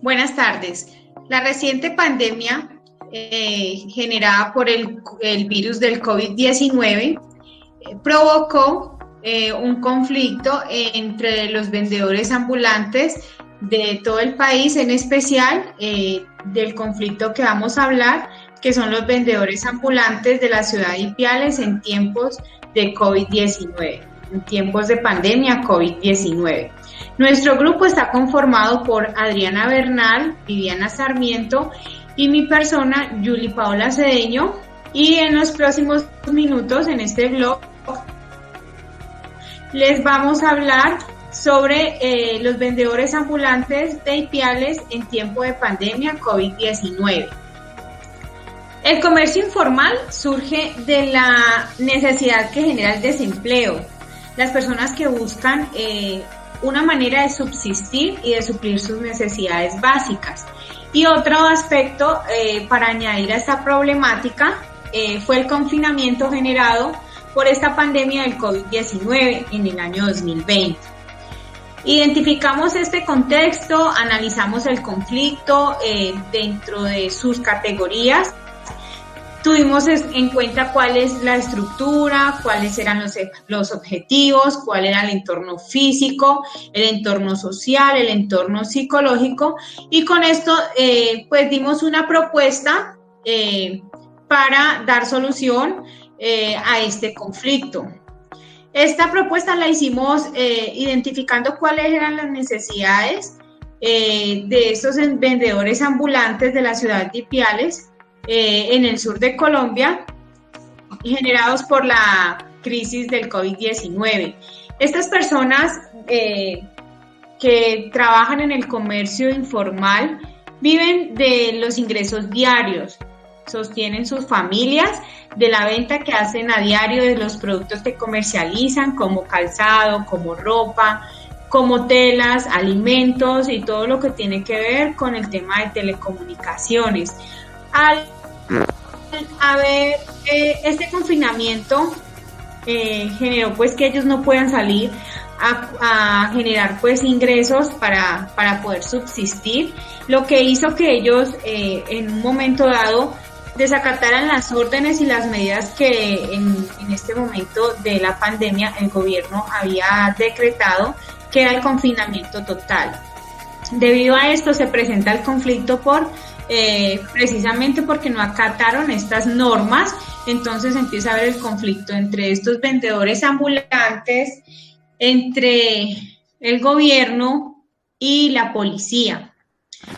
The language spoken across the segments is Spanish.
Buenas tardes. La reciente pandemia generada por el virus del COVID-19 provocó un conflicto entre los vendedores ambulantes de todo el país, en especial del conflicto que vamos a hablar, que son los vendedores ambulantes de la ciudad de Ipiales en tiempos de COVID-19, en tiempos de pandemia COVID-19. Nuestro grupo está conformado por Adriana Bernal, Viviana Sarmiento y mi persona, Yuli Paola Cedeño, y en los próximos minutos en este blog les vamos a hablar sobre los vendedores ambulantes de Ipiales en tiempo de pandemia COVID-19. El comercio informal surge de la necesidad que genera el desempleo, las personas que buscan una manera de subsistir y de suplir sus necesidades básicas. Y otro aspecto para añadir a esta problemática fue el confinamiento generado por esta pandemia del COVID-19 en el año 2020. Identificamos este contexto, analizamos el conflicto dentro de sus categorías. Tuvimos en cuenta cuál es la estructura, cuáles eran los objetivos, cuál era el entorno físico, el entorno social, el entorno psicológico, y con esto pues dimos una propuesta para dar solución a este conflicto. Esta propuesta la hicimos identificando cuáles eran las necesidades de estos vendedores ambulantes de la ciudad de Ipiales, en el sur de Colombia, generados por la crisis del COVID-19. Estas personas que trabajan en el comercio informal viven de los ingresos diarios, sostienen sus familias de la venta que hacen a diario de los productos que comercializan, como calzado, como ropa, como telas, alimentos y todo lo que tiene que ver con el tema de telecomunicaciones. Al haber este confinamiento generó pues que ellos no puedan salir a generar pues ingresos para poder subsistir, lo que hizo que ellos en un momento dado desacataran las órdenes y las medidas que en este momento de la pandemia el gobierno había decretado, que era el confinamiento total. Debido a esto se presenta el conflicto precisamente porque no acataron estas normas. Entonces empieza a haber el conflicto entre estos vendedores ambulantes, entre el gobierno y la policía.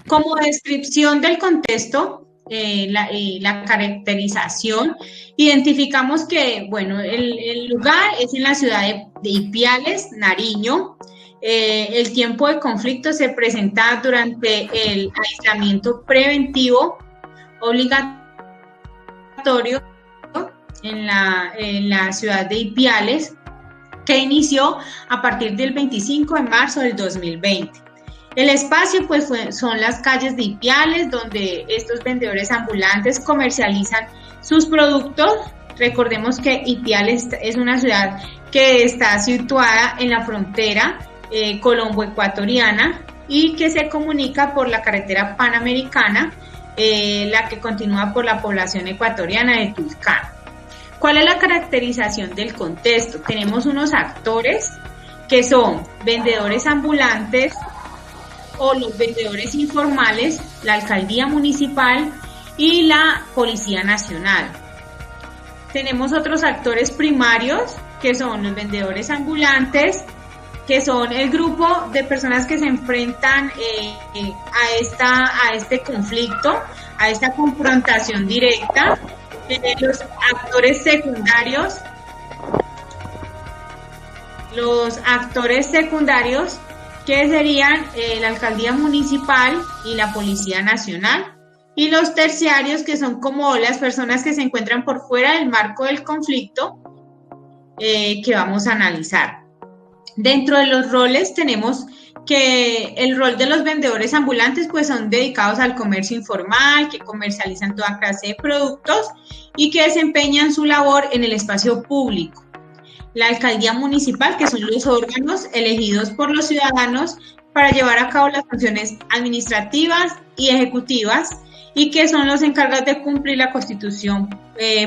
Como descripción del contexto, la caracterización, identificamos que, bueno, el lugar es en la ciudad de Ipiales, Nariño. El tiempo de conflicto se presenta durante el aislamiento preventivo obligatorio en la ciudad de Ipiales, que inició a partir del 25 de marzo del 2020. El espacio pues son las calles de Ipiales, donde estos vendedores ambulantes comercializan sus productos. Recordemos que Ipiales es una ciudad que está situada en la frontera colombo-ecuatoriana y que se comunica por la carretera panamericana, la que continúa por la población ecuatoriana de Tulcán. ¿Cuál es la caracterización del contexto? Tenemos unos actores que son vendedores ambulantes o los vendedores informales, la alcaldía municipal y la Policía Nacional. Tenemos otros actores primarios que son los vendedores ambulantes, que son el grupo de personas que se enfrentan a este conflicto, a esta confrontación directa. Los actores secundarios que serían la alcaldía municipal y la Policía Nacional, y los terciarios, que son como las personas que se encuentran por fuera del marco del conflicto que vamos a analizar. Dentro de los roles tenemos que el rol de los vendedores ambulantes pues son dedicados al comercio informal, que comercializan toda clase de productos y que desempeñan su labor en el espacio público. la alcaldía municipal, que son los órganos elegidos por los ciudadanos para llevar a cabo las funciones administrativas y ejecutivas, y que son los encargados de cumplir la Constitución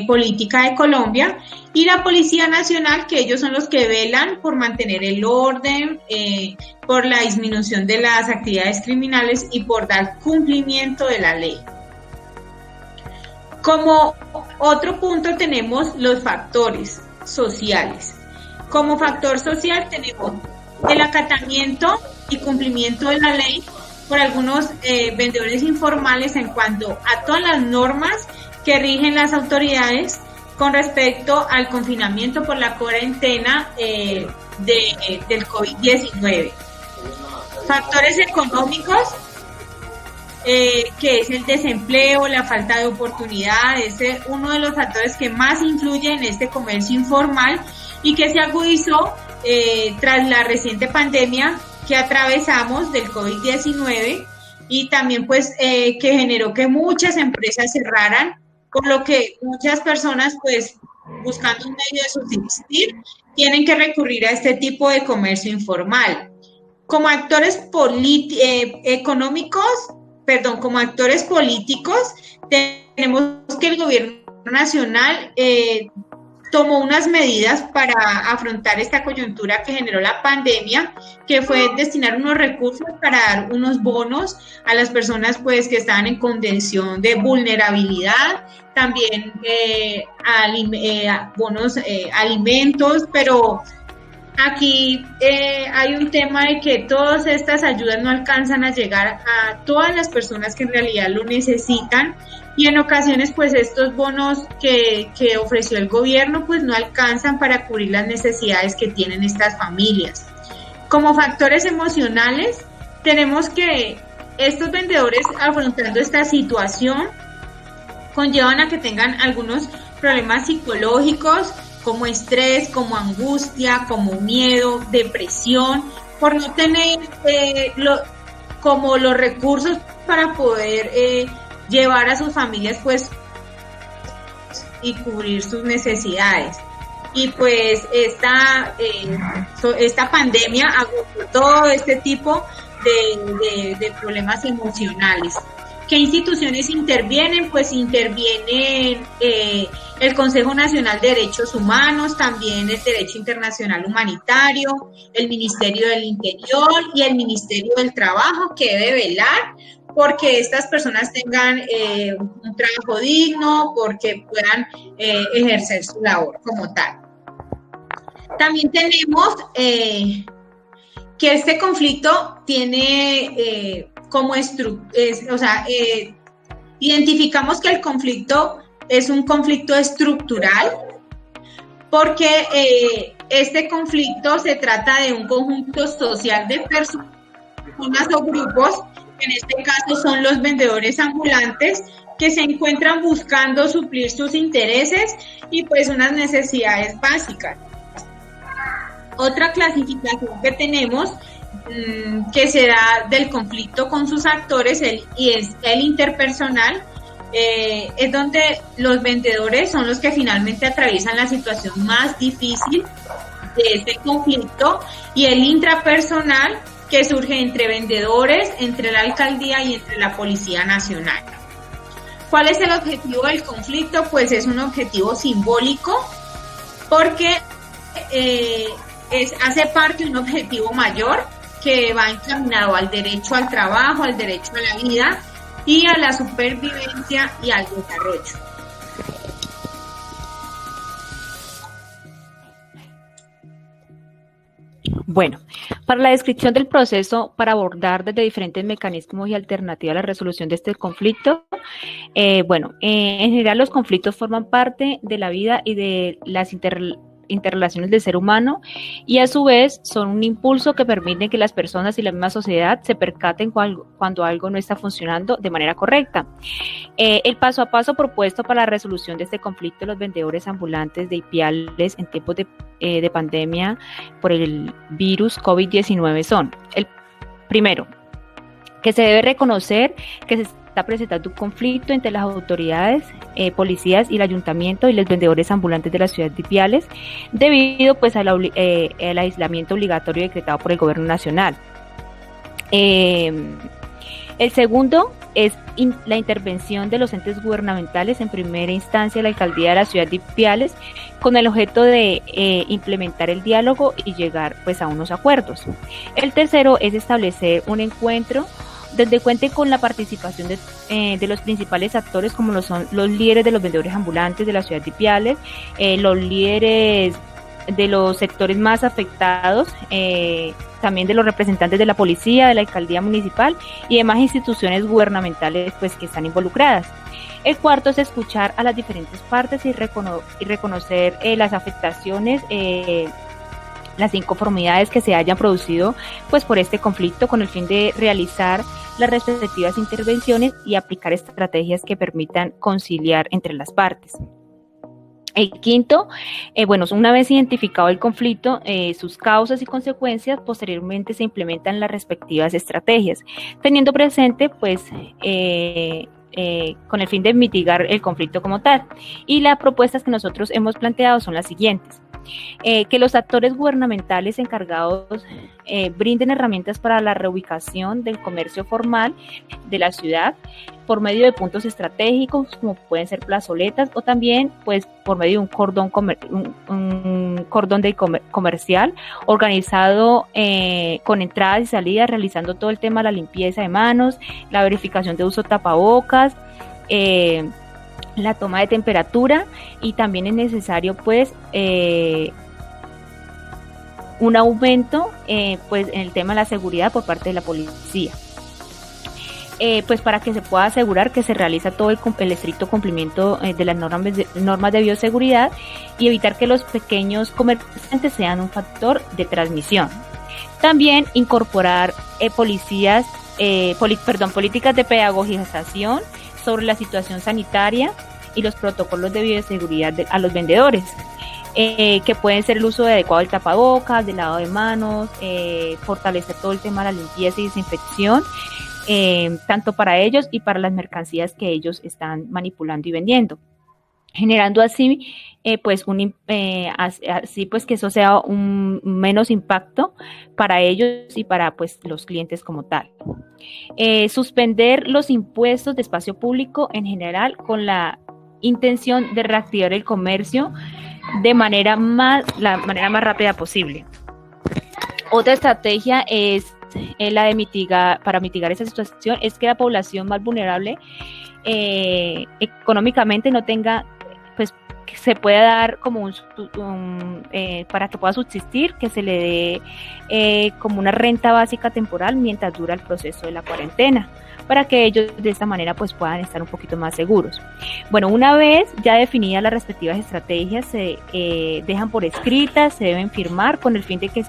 política de Colombia, y la Policía Nacional, que ellos son los que velan por mantener el orden, por la disminución de las actividades criminales y por dar cumplimiento de la ley. Como otro punto tenemos los factores sociales. Como factor social tenemos el acatamiento y cumplimiento de la ley por algunos vendedores informales en cuanto a todas las normas que rigen las autoridades con respecto al confinamiento por la cuarentena del COVID-19. Factores económicos, que es el desempleo, la falta de oportunidades, es uno de los factores que más influye en este comercio informal y que se agudizó tras la reciente pandemia que atravesamos del COVID-19, y también pues que generó que muchas empresas cerraran, por lo que muchas personas pues buscando un medio de subsistir tienen que recurrir a este tipo de comercio informal. Como actores como actores políticos, tenemos que el gobierno nacional tomó unas medidas para afrontar esta coyuntura que generó la pandemia, que fue destinar unos recursos para dar unos bonos a las personas pues que estaban en condición de vulnerabilidad, también bonos alimentos, pero aquí hay un tema de que todas estas ayudas no alcanzan a llegar a todas las personas que en realidad lo necesitan, y en ocasiones pues estos bonos que ofreció el gobierno pues no alcanzan para cubrir las necesidades que tienen estas familias. Como factores emocionales, tenemos que estos vendedores afrontando esta situación conllevan a que tengan algunos problemas psicológicos, como estrés, como angustia, como miedo, depresión, por no tener como los recursos para poder llevar a sus familias pues y cubrir sus necesidades. Y pues esta pandemia agotó todo este tipo de problemas emocionales. ¿Qué instituciones intervienen? Pues intervienen el Consejo Nacional de Derechos Humanos, también el Derecho Internacional Humanitario, el Ministerio del Interior y el Ministerio del Trabajo, que debe velar porque estas personas tengan un trabajo digno, porque puedan ejercer su labor como tal. También tenemos que este conflicto tiene identificamos que el conflicto es un conflicto estructural, porque este conflicto se trata de un conjunto social de personas o grupos, que en este caso son los vendedores ambulantes, que se encuentran buscando suplir sus intereses y pues unas necesidades básicas. Otra clasificación que tenemos que se da del conflicto con sus actores y es el interpersonal, es donde los vendedores son los que finalmente atraviesan la situación más difícil de este conflicto, y el intrapersonal, que surge entre vendedores, entre la alcaldía y entre la Policía Nacional. ¿Cuál es el objetivo del conflicto? Pues es un objetivo simbólico, porque hace parte de un objetivo mayor que va encaminado al derecho al trabajo, al derecho a la vida y a la supervivencia y al desarrollo. Bueno, para la descripción del proceso para abordar desde diferentes mecanismos y alternativas la resolución de este conflicto, en general los conflictos forman parte de la vida y de las interrelaciones del ser humano, y a su vez son un impulso que permite que las personas y la misma sociedad se percaten cuando algo no está funcionando de manera correcta. El paso a paso propuesto para la resolución de este conflicto de los vendedores ambulantes de Ipiales en tiempos de pandemia por el virus COVID-19 son: el primero, que se debe reconocer que se está presentando un conflicto entre las autoridades, policías y el ayuntamiento y los vendedores ambulantes de la ciudad de Ipiales, debido pues al aislamiento obligatorio decretado por el gobierno nacional. El segundo es la intervención de los entes gubernamentales, en primera instancia la alcaldía de la ciudad de Ipiales, con el objeto de implementar el diálogo y llegar pues a unos acuerdos. El tercero es establecer un encuentro donde cuente con la participación de los principales actores, como lo son los líderes de los vendedores ambulantes de la ciudad de Ipiales, los líderes de los sectores más afectados, también de los representantes de la policía, de la alcaldía municipal y demás instituciones gubernamentales pues que están involucradas. El cuarto es escuchar a las diferentes partes y reconocer las afectaciones, las inconformidades que se hayan producido pues por este conflicto, con el fin de realizar las respectivas intervenciones y aplicar estrategias que permitan conciliar entre las partes. El quinto, una vez identificado el conflicto, sus causas y consecuencias, posteriormente se implementan las respectivas estrategias, teniendo presente pues con el fin de mitigar el conflicto como tal. Y las propuestas que nosotros hemos planteado son las siguientes. Que los actores gubernamentales encargados brinden herramientas para la reubicación del comercio formal de la ciudad por medio de puntos estratégicos, como pueden ser plazoletas, o también pues por medio de un cordón comercial organizado con entradas y salidas, realizando todo el tema de la limpieza de manos, la verificación de uso de tapabocas, la toma de temperatura, y también es necesario pues un aumento pues en el tema de la seguridad por parte de la policía, pues para que se pueda asegurar que se realiza todo el estricto cumplimiento de las normas de bioseguridad y evitar que los pequeños comerciantes sean un factor de transmisión. También incorporar políticas de pedagogización sobre la situación sanitaria y los protocolos de bioseguridad a los vendedores, que pueden ser el uso adecuado del tapabocas, del lavado de manos, fortalecer todo el tema de la limpieza y desinfección, tanto para ellos y para las mercancías que ellos están manipulando y vendiendo, generando así pues que eso sea un menos impacto para ellos y para pues los clientes como tal. Suspender los impuestos de espacio público en general, con la intención de reactivar el comercio de la manera más rápida posible. Otra estrategia es la de para mitigar esa situación, es que la población más vulnerable económicamente no tenga, pues que se pueda dar como para que pueda subsistir, que se le dé como una renta básica temporal mientras dura el proceso de la cuarentena, para que ellos de esta manera pues puedan estar un poquito más seguros. Bueno, una vez ya definidas las respectivas estrategias, se dejan por escritas, se deben firmar con el fin de que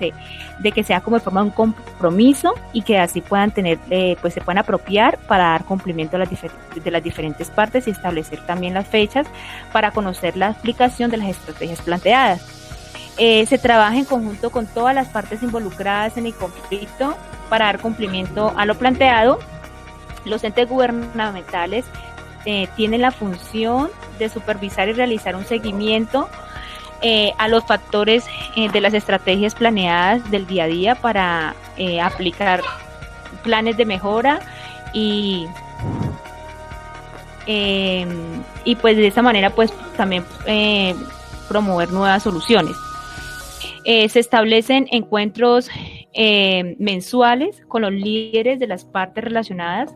sea como de forma de un compromiso, y que así puedan tener, pues se puedan apropiar para dar cumplimiento a de las diferentes partes, y establecer también las fechas para conocer la aplicación de las estrategias planteadas. Se trabaja en conjunto con todas las partes involucradas en el conflicto para dar cumplimiento a lo planteado. Los entes gubernamentales tienen la función de supervisar y realizar un seguimiento a los factores de las estrategias planeadas del día a día para aplicar planes de mejora y pues de esa manera pues también promover nuevas soluciones. Se establecen encuentros mensuales con los líderes de las partes relacionadas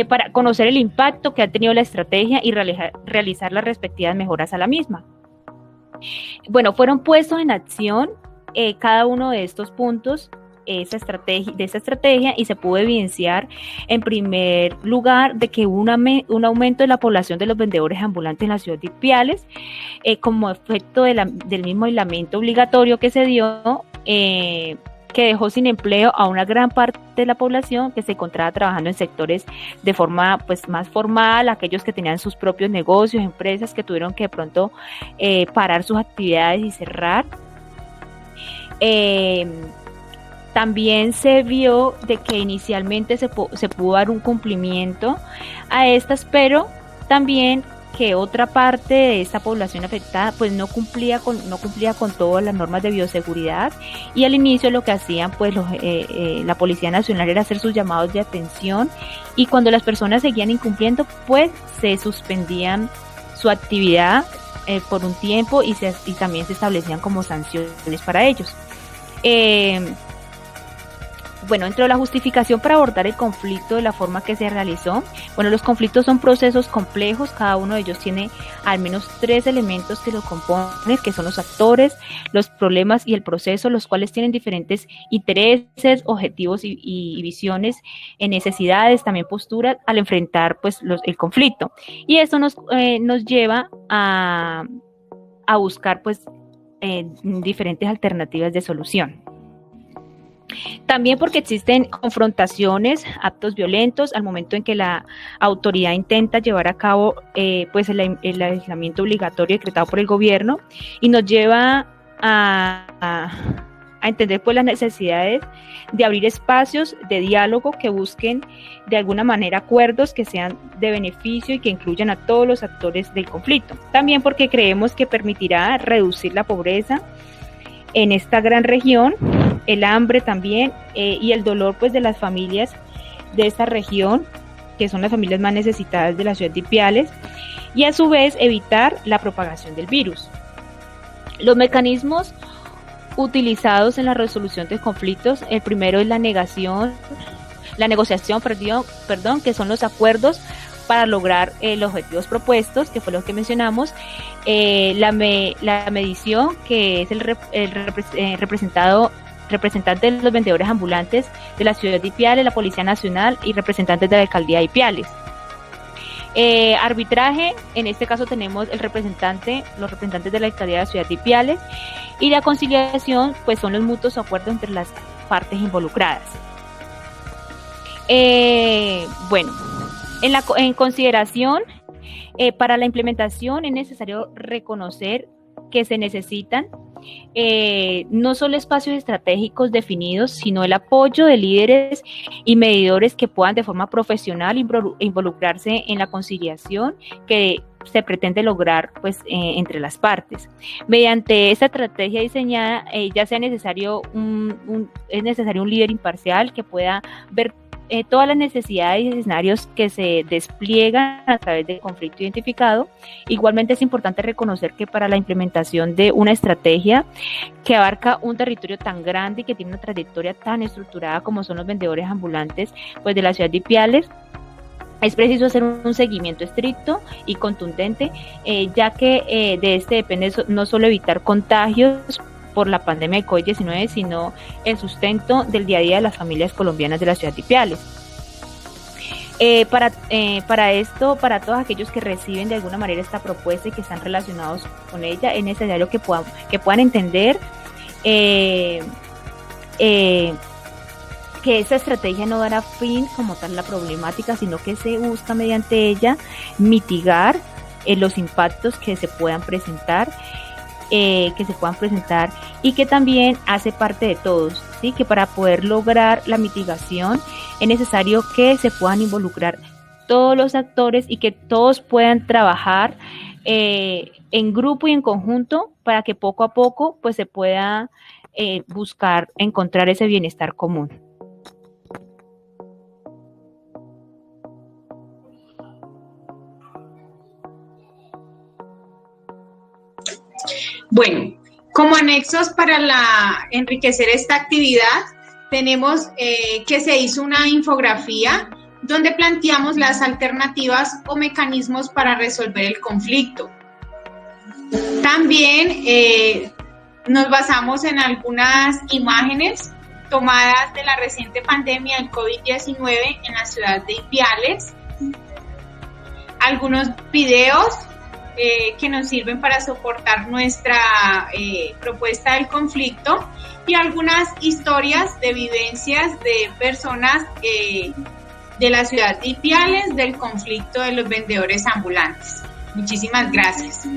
para conocer el impacto que ha tenido la estrategia y realizar las respectivas mejoras a la misma. Bueno, fueron puestos en acción cada uno de estos puntos de esa estrategia, y se pudo evidenciar en primer lugar de que hubo un aumento de la población de los vendedores ambulantes en la ciudad de Ipiales, como efecto del mismo aislamiento obligatorio que se dio, que dejó sin empleo a una gran parte de la población que se encontraba trabajando en sectores de forma pues más formal, aquellos que tenían sus propios negocios, empresas que tuvieron que de pronto parar sus actividades y cerrar. también se vio de que inicialmente se pudo dar un cumplimiento a estas, pero también que otra parte de esta población afectada pues no cumplía con todas las normas de bioseguridad, y al inicio lo que hacían pues la Policía Nacional era hacer sus llamados de atención, y cuando las personas seguían incumpliendo pues se suspendían su actividad por un tiempo, y también se establecían como sanciones para ellos. Bueno, dentro de la justificación para abordar el conflicto de la forma que se realizó, bueno, los conflictos son procesos complejos, cada uno de ellos tiene al menos 3 elementos que lo componen, que son los actores, los problemas y el proceso, los cuales tienen diferentes intereses, objetivos y visiones, necesidades, también posturas al enfrentar pues el conflicto. Y eso nos lleva a buscar pues diferentes alternativas de solución. También porque existen confrontaciones, actos violentos al momento en que la autoridad intenta llevar a cabo pues el aislamiento obligatorio decretado por el gobierno, y nos lleva a entender pues las necesidades de abrir espacios de diálogo que busquen de alguna manera acuerdos que sean de beneficio y que incluyan a todos los actores del conflicto. También porque creemos que permitirá reducir la pobreza en esta gran región, el hambre también y el dolor pues de las familias de esta región, que son las familias más necesitadas de la ciudad de Ipiales, y a su vez evitar la propagación del virus. Los mecanismos utilizados en la resolución de conflictos, el primero es la negociación, que son los acuerdos para lograr los objetivos propuestos, que fue lo que mencionamos, la medición, que es el representante de los vendedores ambulantes de la ciudad de Ipiales, la Policía Nacional y representantes de la Alcaldía de Ipiales. Arbitraje, en este caso tenemos los representantes de la Alcaldía de la ciudad de Ipiales, y la conciliación pues son los mutuos acuerdos entre las partes involucradas. Bueno, en consideración, para la implementación es necesario reconocer que se necesitan no solo espacios estratégicos definidos, sino el apoyo de líderes y medidores que puedan de forma profesional involucrarse en la conciliación que se pretende lograr pues entre las partes. Mediante esta estrategia diseñada, ya sea necesario es necesario un líder imparcial que pueda ver todas las necesidades y escenarios que se despliegan a través del conflicto identificado. Igualmente es importante reconocer que para la implementación de una estrategia que abarca un territorio tan grande y que tiene una trayectoria tan estructurada como son los vendedores ambulantes pues de la ciudad de Ipiales, es preciso hacer un seguimiento estricto y contundente, ya que de este depende no solo evitar contagios por la pandemia de COVID-19, sino el sustento del día a día de las familias colombianas de la ciudad de Ipiales. Para esto, para todos aquellos que reciben de alguna manera esta propuesta y que están relacionados con ella, es necesario que puedan entender que esta estrategia no dará fin como tal a la problemática, sino que se busca mediante ella mitigar los impactos que se puedan presentar, y que también hace parte de todos, ¿sí? Que para poder lograr la mitigación es necesario que se puedan involucrar todos los actores y que todos puedan trabajar en grupo y en conjunto para que poco a poco pues se pueda buscar encontrar ese bienestar común. Bueno, como anexos para enriquecer esta actividad, tenemos que se hizo una infografía donde planteamos las alternativas o mecanismos para resolver el conflicto. También nos basamos en algunas imágenes tomadas de la reciente pandemia del COVID-19 en la ciudad de Ipiales, algunos videos que nos sirven para soportar nuestra propuesta del conflicto y algunas historias de vivencias de personas de la ciudad de Ipiales del conflicto de los vendedores ambulantes. Muchísimas gracias.